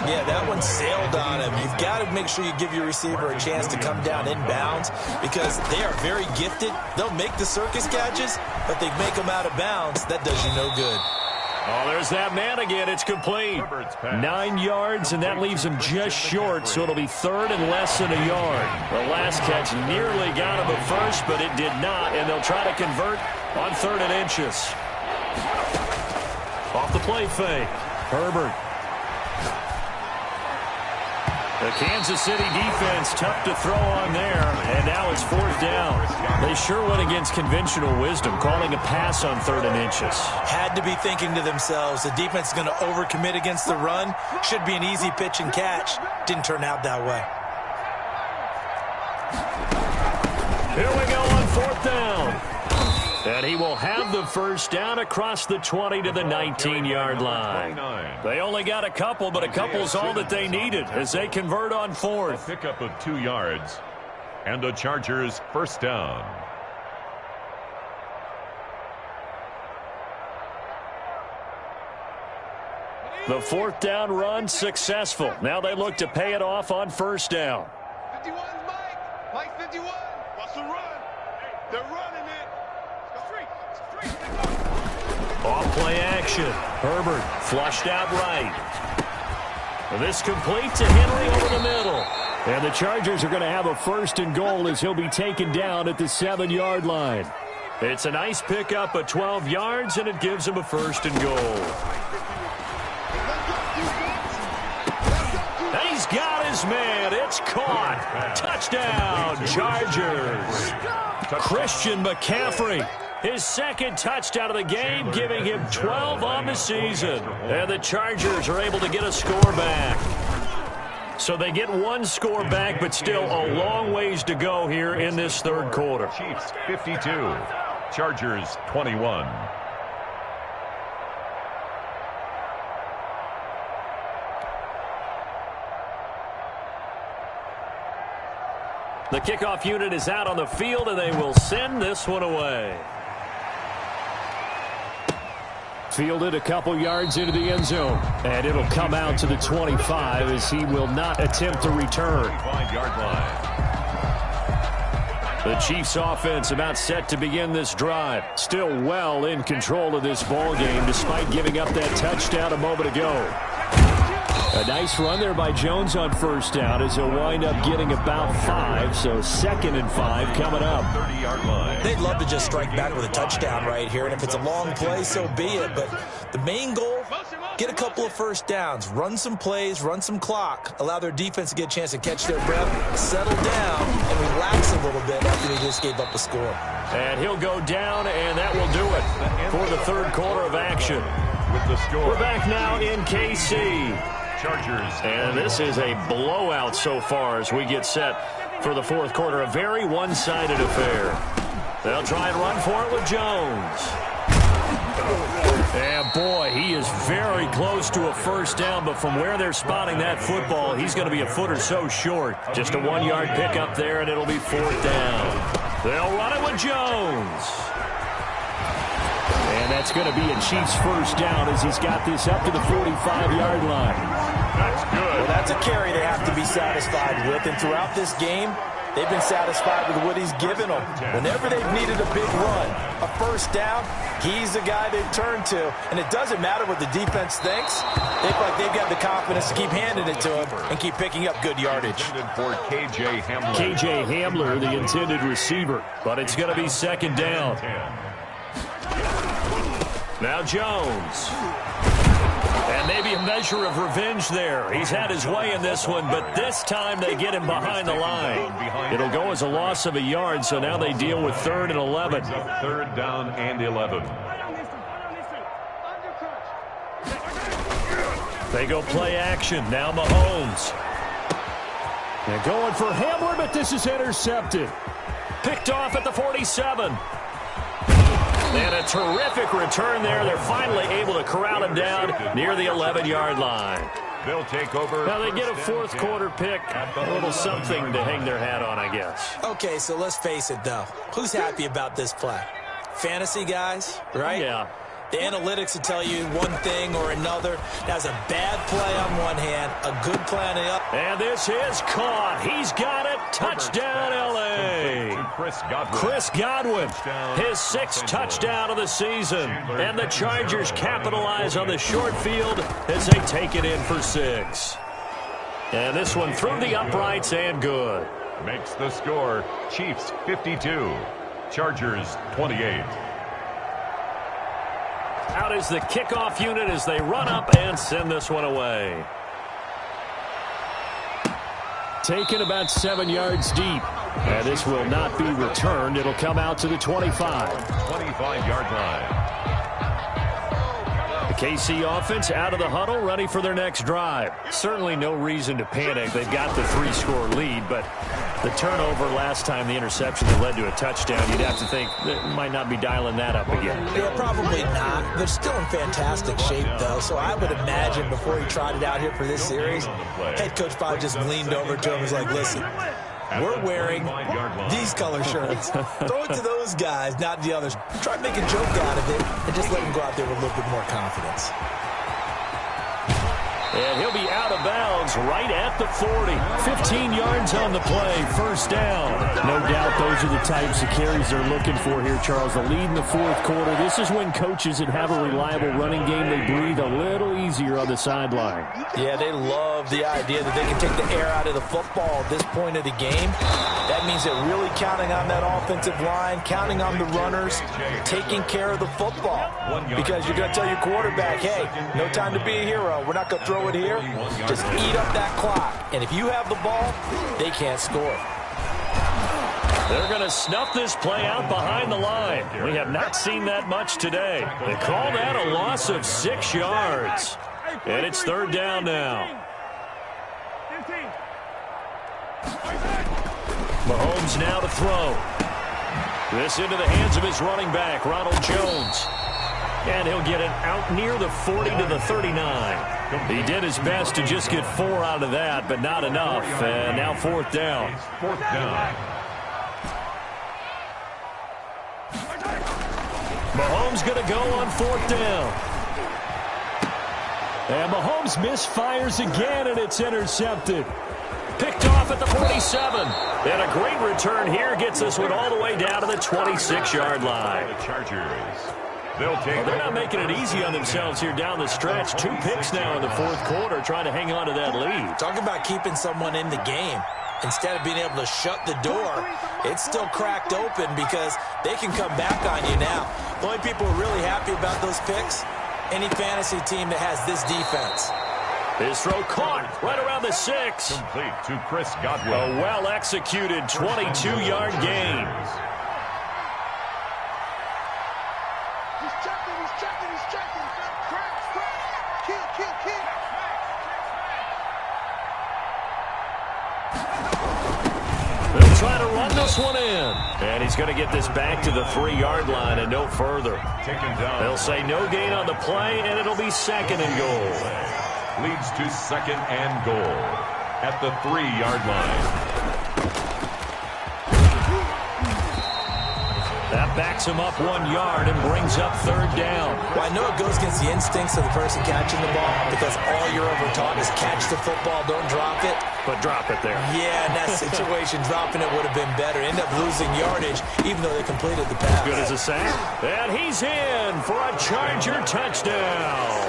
Yeah, that one sailed on him. You've got to make sure you give your receiver a chance to come down inbounds because they are very gifted. They'll make the circus catches, but they make them out of bounds. That does you no good. Oh, there's that man again. It's complete. 9 yards, and that leaves him just short, so it'll be 3rd and less than a yard. The last catch nearly got him at first, but it did not, and they'll try to convert on 3rd and inches. Off the play fake. Herbert. The Kansas City defense, tough to throw on there, and now it's 4th down. They sure went against conventional wisdom, calling a pass on 3rd and inches. Had to be thinking to themselves, the defense is going to overcommit against the run. Should be an easy pitch and catch. Didn't turn out that way. Here we go on 4th down. And he will have the first down across the 20 to the 19-yard line. They only got a couple, but a couple's all that they needed as they convert on 4th. A pickup of 2 yards. And the Chargers first down. The 4th down run successful. Now they look to pay it off on 1st down. 51, Mike 51. What's the run? They're running it. Off play action. Herbert flushed out right. This complete to Henry over the middle. And the Chargers are going to have a 1st and goal as he'll be taken down at the 7-yard line. It's a nice pickup of 12 yards, and it gives him a 1st and goal. And he's got his man. It's caught. Touchdown, Chargers. Christian McCaffrey. His 2nd touchdown of the game, giving him 12 on the season. And the Chargers are able to get a score back. So they get 1 score back, but still a long ways to go here in this 3rd quarter. Chiefs 52, Chargers 21. The kickoff unit is out on the field, and they will send this one away. Fielded a couple yards into the end zone, and it'll come out to the 25 as he will not attempt to return. 25-yard line. The Chiefs offense about set to begin this drive. Still well in control of this ball game despite giving up that touchdown a moment ago. A nice run there by Jones on 1st down as he'll wind up getting about 5, so 2nd and 5 coming up. 30-yard line. They'd love to just strike back with a touchdown right here, and if it's a long play, so be it. But the main goal, get a couple of 1st downs, run some plays, run some clock, allow their defense to get a chance to catch their breath, settle down, and relax a little bit after they just gave up a score. And he'll go down, and that will do it for the 3rd quarter of action. With the score. We're back now in KC. Chargers. And this is a blowout so far as we get set for the 4th quarter. A very one-sided affair. They'll try and run for it with Jones. And boy, he is very close to a 1st down, but from where they're spotting that football, he's going to be a foot or so short. Just a 1-yard pickup there, and it'll be 4th down. They'll run it with Jones. And that's going to be a Chiefs 1st down as he's got this up to the 45-yard line. That's good. Well, that's a carry they have to be satisfied with, and throughout this game, they've been satisfied with what he's given them. Whenever they've needed a big run, a 1st down, he's the guy they've turned to. And it doesn't matter what the defense thinks. They feel like they've got the confidence to keep handing it to him and keep picking up good yardage. For KJ Hamler. KJ Hamler, the intended receiver, but it's going to be 2nd down. Now Jones. And maybe a measure of revenge there. He's had his way in this one, but this time they get him behind the line. It'll go as a loss of a yard, so now they deal with 3rd and 11. 3rd down and 11. They go play action. Now Mahomes. They're going for Hamler, but this is intercepted. Picked off at the 47. And a terrific return there. They're finally able to corral him down near the 11-yard line. They'll take over. Now they get a 4th quarter pick. A little something to hang their hat on, I guess. Okay, so let's face it, though. Who's happy about this play? Fantasy guys, right? Yeah. The analytics will tell you one thing or another. That's a bad play on one hand, a good play on the other. And this is caught. He's got it. Touchdown, L.A. Chris Godwin, his 6th touchdown of the season. And the Chargers capitalize on the short field as they take it in for 6. And this one through the uprights and good. Makes the score Chiefs 52, Chargers 28. Out is the kickoff unit as they run up and send this one away. Taken about 7 yards deep. And this will not be returned. It'll come out to the 25. 25-yard line. The KC offense out of the huddle, ready for their next drive. Certainly no reason to panic. They've got the 3-score lead, but The turnover last time, the interception that led to a touchdown, you'd have to think that might not be dialing that up again. Yeah, probably not. They're still in fantastic shape, though, so I would imagine before he trotted out here for this series, head coach probably just leaned over to him and was like, listen, we're wearing these color shirts. Throw it to those guys, not the others. Try to make a joke out of it and just let him go out there with a little bit more confidence. And he'll be out of bounds right at the 40. 15 yards on the play, first down. No doubt those are the types of carries they're looking for here, Charles. The lead in the fourth quarter. This is when coaches that have a reliable running game, they breathe a little easier on the sideline. Yeah, they love the idea that they can take the air out of the football at this point of the game. That means they're really counting on that offensive line, counting on the runners, taking care of the football. Because you're going to tell your quarterback, hey, no time to be a hero. We're not going to throw it here. Just eat up that clock. And if you have the ball, they can't score. They're going to snuff this play out behind the line. We have not seen that much today. They call that a loss of 6 yards. And it's third down now. Mahomes now to throw. This into the hands of his running back, Ronald Jones. And he'll get it out near the 40 to the 39. He did his best to just get 4 out of that, but not enough. And now fourth down. Fourth down. Mahomes going to go on fourth down. And Mahomes misfires again, and it's intercepted. Picked off at the 47. And a great return here gets this one all the way down to the 26-yard line. The Chargers. They're not making it easy on themselves here down the stretch. 2 picks now in the fourth quarter, trying to hang on to that lead. Talk about keeping someone in the game. Instead of being able to shut the door, it's still cracked open because they can come back on you now. The only people who are really happy about those picks, any fantasy team that has this defense. His throw caught right around the 6. Complete to Chris Godwin. A well-executed 22-yard gain. He's checking. Crash. Kill. They'll try to run this one in. And he's going to get this back to the 3-yard line and no further. They'll say no gain on the play, and it'll be second and goal. Leads to second and goal at the 3-yard line. That backs him up 1 yard and brings up third down. Well, I know it goes against the instincts of the person catching the ball because all you're ever taught is catch the football, don't drop it. But drop it there. Yeah, in that situation, dropping it would have been better. End up losing yardage, even though they completed the pass. Good as a sack. And he's in for a Charger touchdown.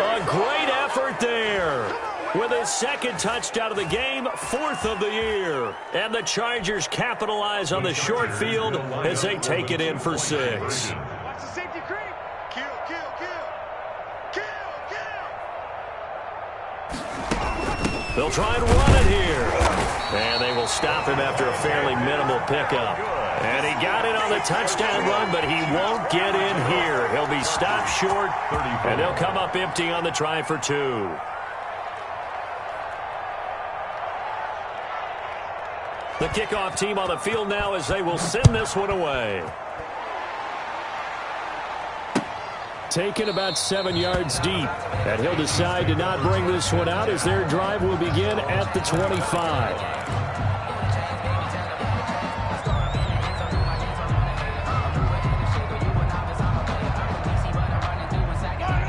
A great effort there. With his second touchdown of the game, 4th of the year. And the Chargers capitalize on the short field as they take it in for 6. Watch the safety creep. Kill. They'll try and run it here. And they will stop him after a fairly minimal pickup. And he got it on the touchdown run, but he won't get in here. He'll be stopped short, and they'll come up empty on the try for 2. The kickoff team on the field now as they will send this one away. Taken about 7 yards deep. And he'll decide to not bring this one out as their drive will begin at the 25.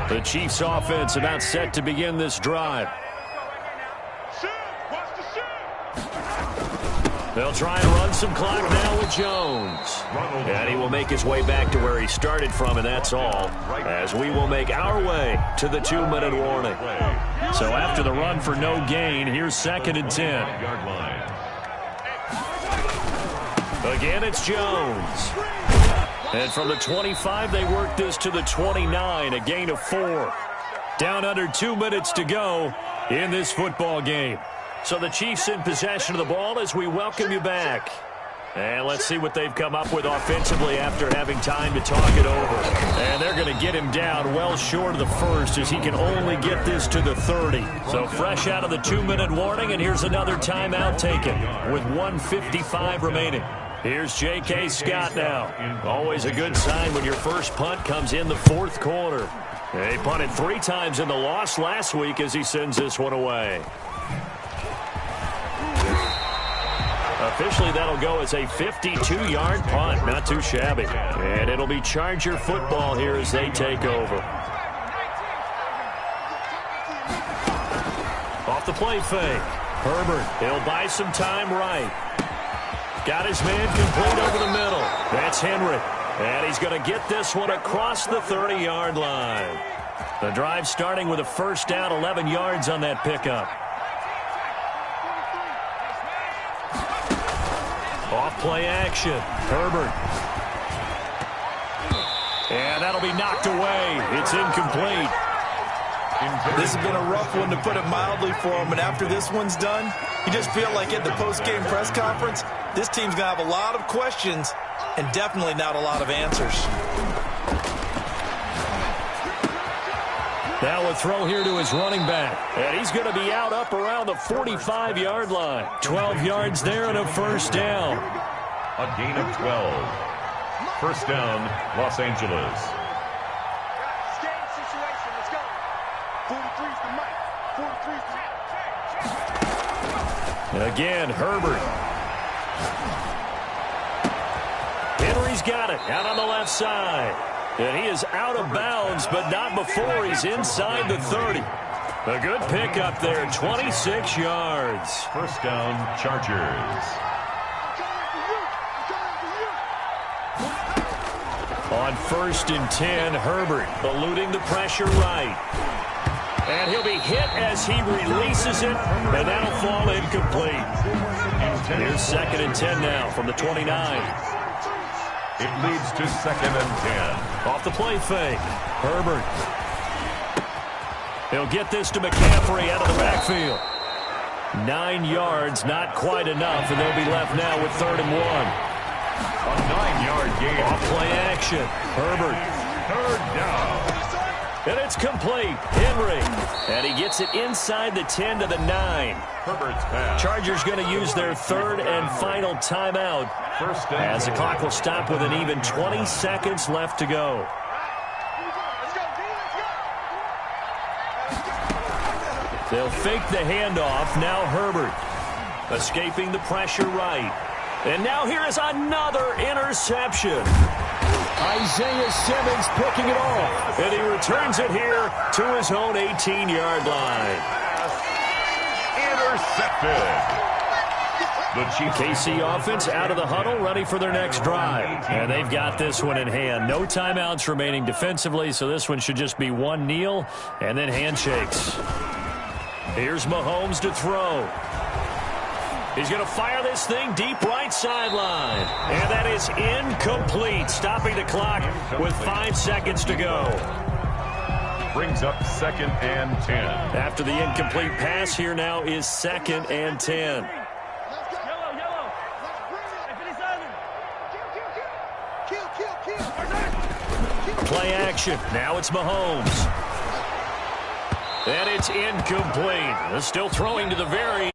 The Chiefs offense about set to begin this drive. They'll try and run some clock now with Jones. And he will make his way back to where he started from, and that's all, as we will make our way to the 2-minute warning. So after the run for no gain, here's 2nd and 10. Again, it's Jones. And from the 25, they work this to the 29, a gain of 4. Down under 2 minutes to go in this football game. So the Chiefs in possession of the ball as we welcome you back. And let's see what they've come up with offensively after having time to talk it over. And they're going to get him down well short of the first as he can only get this to the 30. So fresh out of the 2-minute warning, and here's another timeout taken with 1:55 remaining. Here's J.K. Scott now. Always a good sign when your first punt comes in the fourth quarter. He punted 3 times in the loss last week as he sends this one away. Officially, that'll go as a 52-yard punt. Not too shabby. And it'll be Charger football here as they take over. Off the play fake. Herbert, he'll buy some time right. Got his man complete over the middle. That's Henry. And he's going to get this one across the 30-yard line. The drive starting with a first down, 11 yards on that pickup. Off play action. Herbert. And that'll be knocked away. It's incomplete. This has been a rough one, to put it mildly, for him. And after this one's done, you just feel like at the post-game press conference, this team's going to have a lot of questions and definitely not a lot of answers. Now a throw here to his running back. And he's going to be out up around the 45-yard line. 12 yards there and a first down. A gain of 12. First down, Los Angeles. Game situation. Let's go. 43's the mic. 43's the mic. Again, Herbert. Henry's got it out on the left side. And he is out of bounds, but not before he's inside the 30. A good pickup there, 26 yards. First down, Chargers. On 1st and 10, Herbert eluding the pressure right. And he'll be hit as he releases it, and that'll fall incomplete. Here's 2nd and 10 now from the 29. It leads to 2nd and 10. Off the play fake. Herbert. He'll get this to McCaffrey out of the backfield. 9 yards, not quite enough, and they'll be left now with 3rd and 1. A 9-yard gain. Off play action. Herbert. 3rd down. And it's complete. Henry. And he gets it inside the 10 to the 9. Herbert's pass. Chargers going to use their 3rd and final timeout First and as the clock will stop with an even 20 seconds left to go. They'll fake the handoff. Now Herbert escaping the pressure right. And now here is another interception. Isaiah Simmons picking it off. And he returns it here to his own 18-yard line. Intercepted. The KC offense out of the huddle, ready for their next drive. And they've got this one in hand. No timeouts remaining defensively, so this one should just be one kneel and then handshakes. Here's Mahomes to throw. He's going to fire this thing deep right sideline. And that is incomplete, stopping the clock with 5 seconds to go. Brings up 2nd and 10. After the incomplete pass, here now is 2nd and 10. Play action. Now it's Mahomes. And it's incomplete. Still throwing to the very